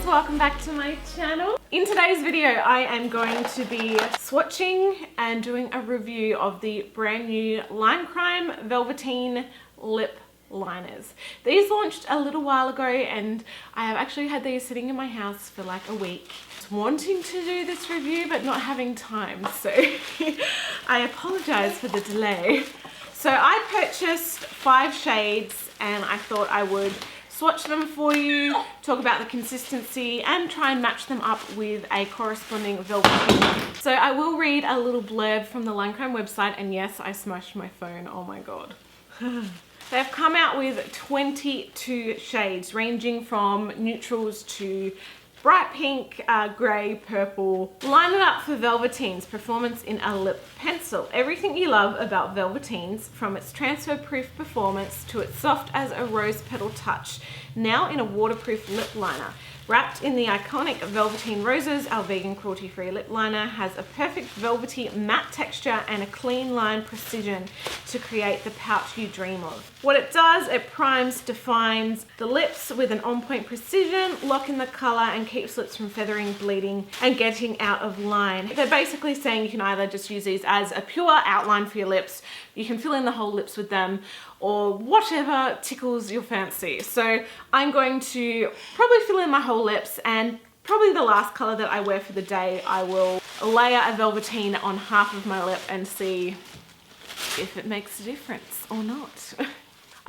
girls, welcome back to my channel. In today's video I am going to be swatching and doing a review of the brand new Line Crime Velvertine lip liners. These launched a little while ago and I have actually had these sitting in my house for like a week, wanting to do this review but not having time, so I apologize for the delay. So I purchased 5 shades and I thought I would swatch them for you, talk about the consistency and try and match them up with a corresponding Velvetine. So I will read a little blurb from the Line Crime website, and yes, I smashed my phone, oh my god. They've come out with 22 shades ranging from neutrals to bright pink, grey, purple. Line it up for Velvetine's performance in a lip pencil. Everything you love about Velvetines, from its transfer-proof performance to its soft as a rose petal touch. Now in a waterproof lip liner. Wrapped in the iconic Velvetine roses, our vegan cruelty-free lip liner has a perfect velvety matte texture and a clean line precision to create the pouch you dream of. What it does, it primes, defines the lips with an on-point precision, lock in the color and keeps lips from feathering, bleeding and getting out of line. They're basically saying you can either just use these as a pure outline for your lips, you can fill in the whole lips with them, or whatever tickles your fancy. So I'm going to probably fill in my whole lips, and probably the last color that I wear for the day, I will layer a Velvetine on half of my lip and see if it makes a difference or not.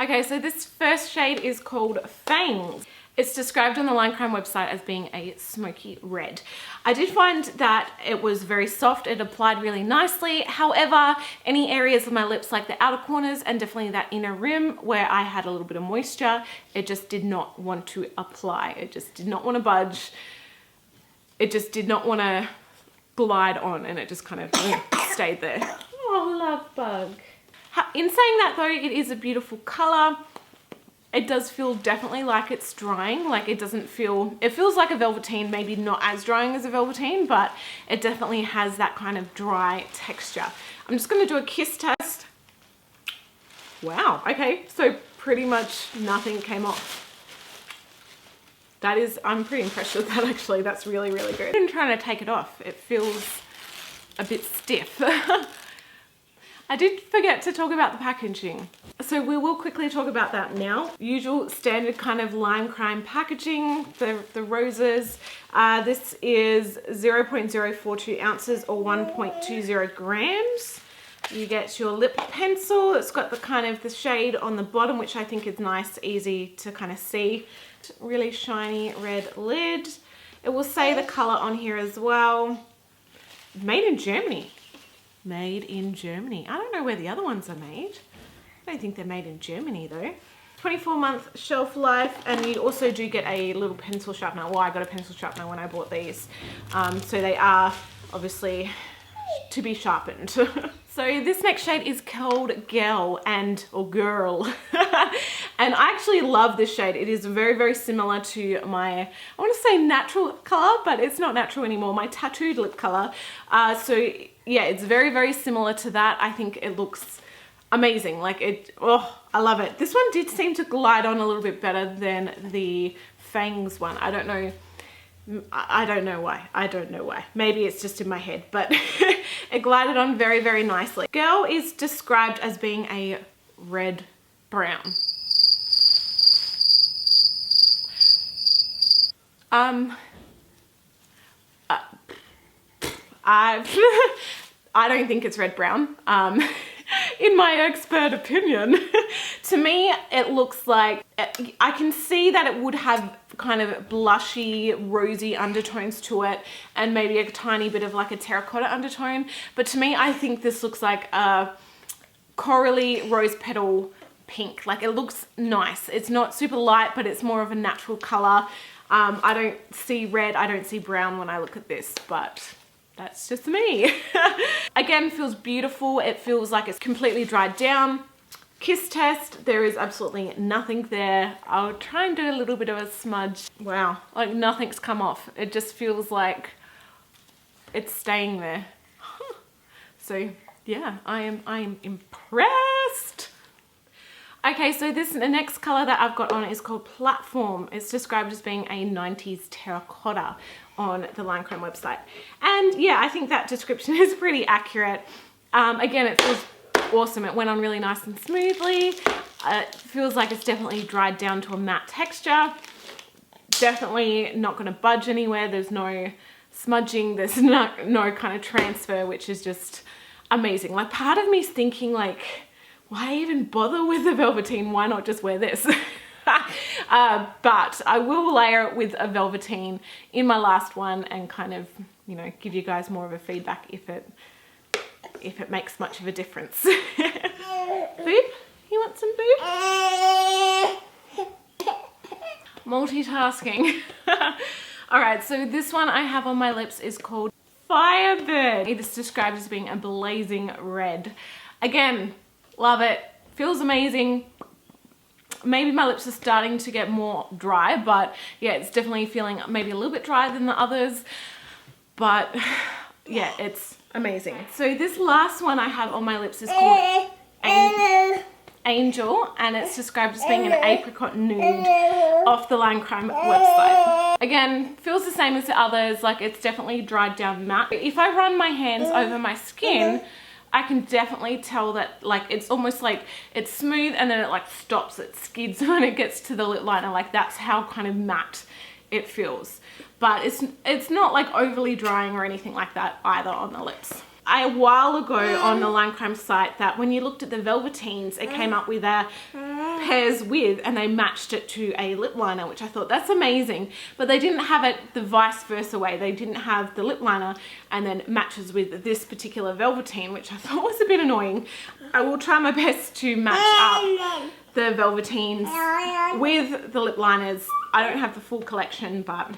Okay, so this first shade is called FANG. It's described on the Line Crime website as being a smoky red. I did find that it was very soft, it applied really nicely. However, any areas of my lips, like the outer corners and definitely that inner rim where I had a little bit of moisture, it just did not want to apply. It just did not want to budge. It just did not want to glide on, and it just kind of stayed there. Oh, love bug. In saying that though, it is a beautiful color. It does feel definitely like it's drying, like it doesn't feel, it feels like a Velvetine, maybe not as drying as a Velvetine, but it definitely has that kind of dry texture. I'm just going to do a kiss test. Wow, okay, so pretty much nothing came off. That is, I'm pretty impressed with that actually, that's really, really good. I'm trying to take it off, it feels a bit stiff. I did forget to talk about the packaging. So we will quickly talk about that now. Usual standard kind of Line Crime packaging, the roses. This is 0.042 ounces or 1.20 grams. You get your lip pencil. It's got the kind of the shade on the bottom, which I think is nice, easy to kind of see. Really shiny red lid. It will say the color on here as well. Made in Germany. Made in Germany. I don't know where the other ones are made. I don't think they're made in Germany though. 24-month shelf life, and you also do get a little pencil sharpener. Well, I got a pencil sharpener when I bought these. So they are obviously to be sharpened. So this next shade is called GURRRL. And I actually love this shade. It is very, very similar to my, I want to say natural color, but it's not natural anymore, my tattooed lip color. So yeah, it's very, very similar to that. I think it looks amazing. Like it, oh, I love it. This one did seem to glide on a little bit better than the FANGs one. I don't know. I don't know why. I don't know why. Maybe it's just in my head, but it glided on very, very nicely. GURRRL is described as being a red brown. I don't think it's red brown. In my expert opinion, to me it looks like, I can see that it would have kind of blushy, rosy undertones to it and maybe a tiny bit of like a terracotta undertone. But to me, I think this looks like a corally rose petal pink. Like it looks nice. It's not super light, but it's more of a natural color. I don't see red, I don't see brown when I look at this, but that's just me. Again, feels beautiful. It feels like it's completely dried down. Kiss test, there is absolutely nothing there. I'll try and do a little bit of a smudge. Wow, like nothing's come off. It just feels like it's staying there. So yeah, I am impressed. Okay, so the next color that I've got on is called Platform. It's described as being a 90s terracotta on the LINERS website. And yeah, I think that description is pretty accurate. Again, it feels awesome. It went on really nice and smoothly. It feels like it's definitely dried down to a matte texture. Definitely not going to budge anywhere. There's no smudging. There's no kind of transfer, which is just amazing. Like, part of me is thinking, like, why even bother with the Velvetine? Why not just wear this? But I will layer it with a Velvetine in my last one and kind of, you know, give you guys more of a feedback if it makes much of a difference. Boob? You want some boob? Multitasking. All right, so this one I have on my lips is called Firebird. It is described as being a blazing red. Again, love it. Feels amazing. Maybe my lips are starting to get more dry, but yeah, it's definitely feeling maybe a little bit drier than the others. But yeah, it's amazing. So this last one I have on my lips is called Angel, and it's described as being an apricot nude off the LINERS website. Again, feels the same as the others, like it's definitely dried down matte. If I run my hands over my skin, I can definitely tell that, like, it's almost like it's smooth and then it like stops, it skids when it gets to the lip liner. Like, that's how kind of matte it feels. But it's not like overly drying or anything like that either on the lips. A while ago on the LINERS site, that when you looked at the Velvetines, it came up with a pairs with, and they matched it to a lip liner, which I thought, that's amazing. But they didn't have it the vice versa way. They didn't have the lip liner and then matches with this particular Velvetine, which I thought was a bit annoying. I will try my best to match up the Velvetines with the lip liners. I don't have the full collection, but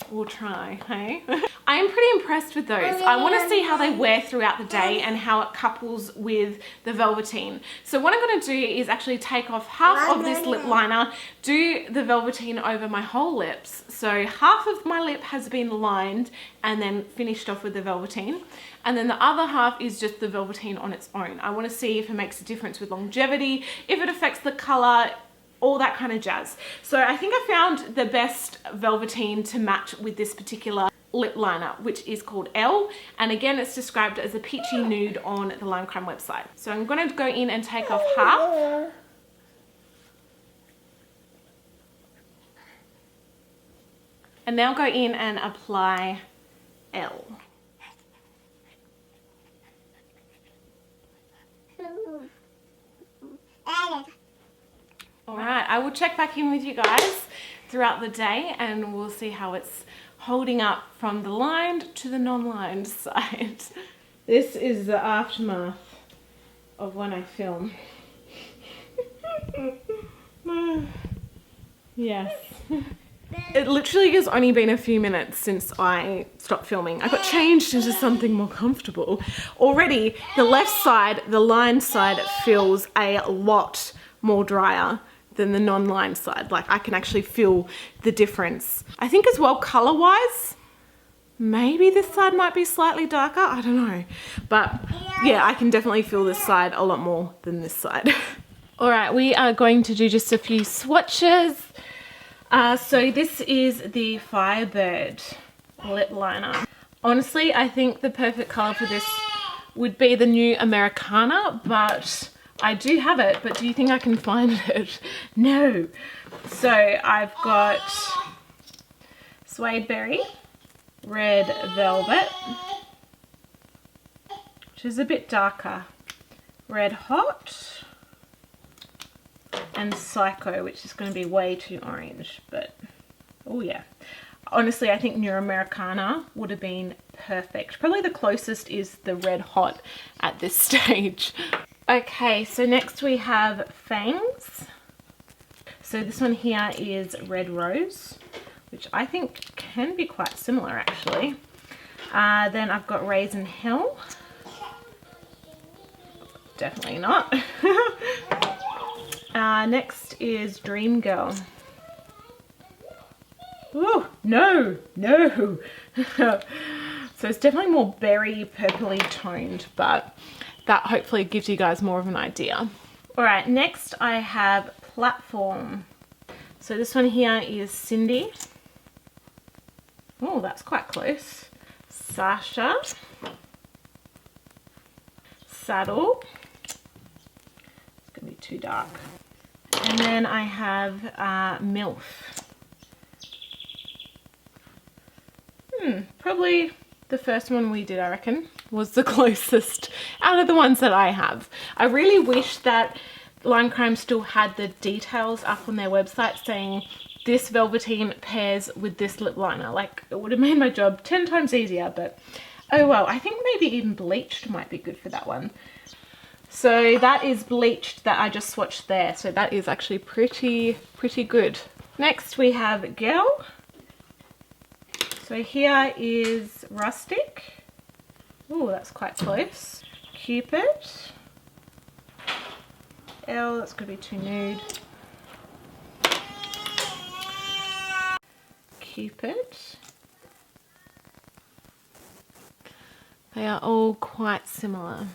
we'll try, hey? I am pretty impressed with those. I want to see how they wear throughout the day and how it couples with the Velvetine. So what I'm going to do is actually take off half of this lip liner, do the Velvetine over my whole lips. So half of my lip has been lined and then finished off with the Velvetine. And then the other half is just the Velvetine on its own. I want to see if it makes a difference with longevity, if it affects the color, all that kind of jazz. So I think I found the best Velvetine to match with this particular lip liner, which is called L, and again it's described as a peachy nude on the LINERS website. So I'm going to go in and take off half, and now go in and apply L. Alright, I will check back in with you guys throughout the day and we'll see how it's holding up from the lined to the non-lined side. This is the aftermath of when I film. Yes. It literally has only been a few minutes since I stopped filming. I got changed into something more comfortable. Already, the left side, the lined side, feels a lot more drier than the non-lined side. Like, I can actually feel the difference. I think as well, color-wise, maybe this side might be slightly darker. I don't know. But yeah, I can definitely feel this side a lot more than this side. All right, we are going to do just a few swatches. So this is the Firebird lip liner. Honestly, I think the perfect color for this would be the new Americana, but I do have it, but do you think I can find it? No. So I've got Suede Berry, Red Velvet, which is a bit darker, Red Hot, and Psycho, which is going to be way too orange, but oh yeah. Honestly, I think New Americana would have been perfect. Probably the closest is the Red Hot at this stage. Okay, so next we have Fangs. So this one here is Red Rose, which I think can be quite similar actually. Then I've got Raisin Hell. Definitely not. Next is Dream Girl. Ooh, no. So it's definitely more berry purpley toned, but that hopefully gives you guys more of an idea. Alright, next I have Platform. So this one here is Cindy. Oh, that's quite close. Sasha. Saddle. It's going to be too dark. And then I have MILF. Probably the first one we did, I reckon, was the closest out of the ones that I have. I really wish that Line Crime still had the details up on their website saying this Velvetine pairs with this lip liner. Like, it would have made my job 10 times easier, but oh well. I think maybe even bleached might be good for that one. So that is bleached that I just swatched there. So that is actually pretty good. Next we have GURRRL. So here is Rustic. Oh, that's quite close. Cupid. L, that's going to be too nude. Cupid. They are all quite similar.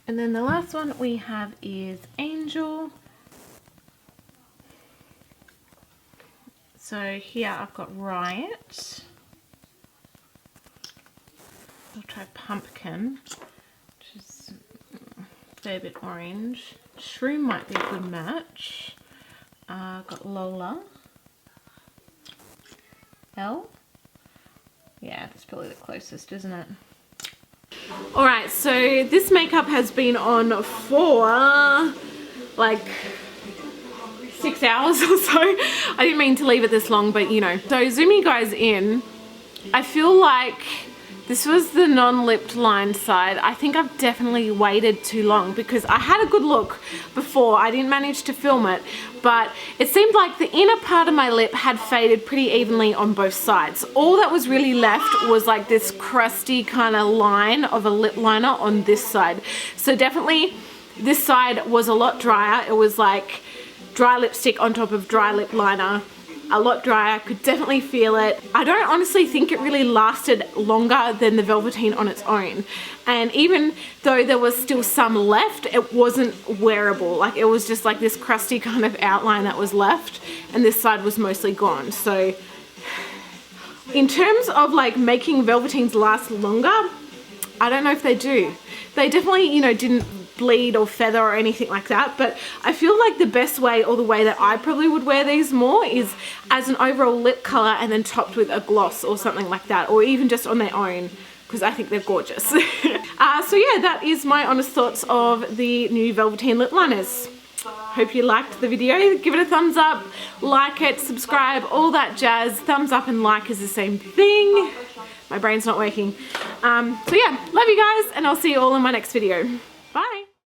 And then the last one we have is Angel. So here I've got Riot. I'll try Pumpkin, which is a fair bit orange. Shroom might be a good match. Got Lola. L. Yeah, that's probably the closest, isn't it? Alright, so this makeup has been on for like 6 hours or so. I didn't mean to leave it this long, but you know. So zooming you guys in, I feel like this was the non-lipped line side. I think I've definitely waited too long because I had a good look before. I didn't manage to film it, but it seemed like the inner part of my lip had faded pretty evenly on both sides. All that was really left was like this crusty kind of line of a lip liner on this side. So definitely this side was a lot drier. It was like dry lipstick on top of dry lip liner. A lot drier, could definitely feel it. I don't honestly think it really lasted longer than the Velvetine on its own. And even though there was still some left, it wasn't wearable. Like, it was just like this crusty kind of outline that was left, and this side was mostly gone. So in terms of like making Velvetines last longer, I don't know if they do. They definitely, you know, didn't bleed or feather or anything like that, but I feel like the best way, or the way that I probably would wear these more, is as an overall lip color and then topped with a gloss or something like that, or even just on their own, because I think they're gorgeous. So yeah, that is my honest thoughts of the new Velvetine lip liners. Hope you liked the video. Give it a thumbs up, like it, subscribe, all that jazz. Thumbs up and like is the same thing. My brain's not working. So yeah, love you guys, and I'll see you all in my next video. Bye.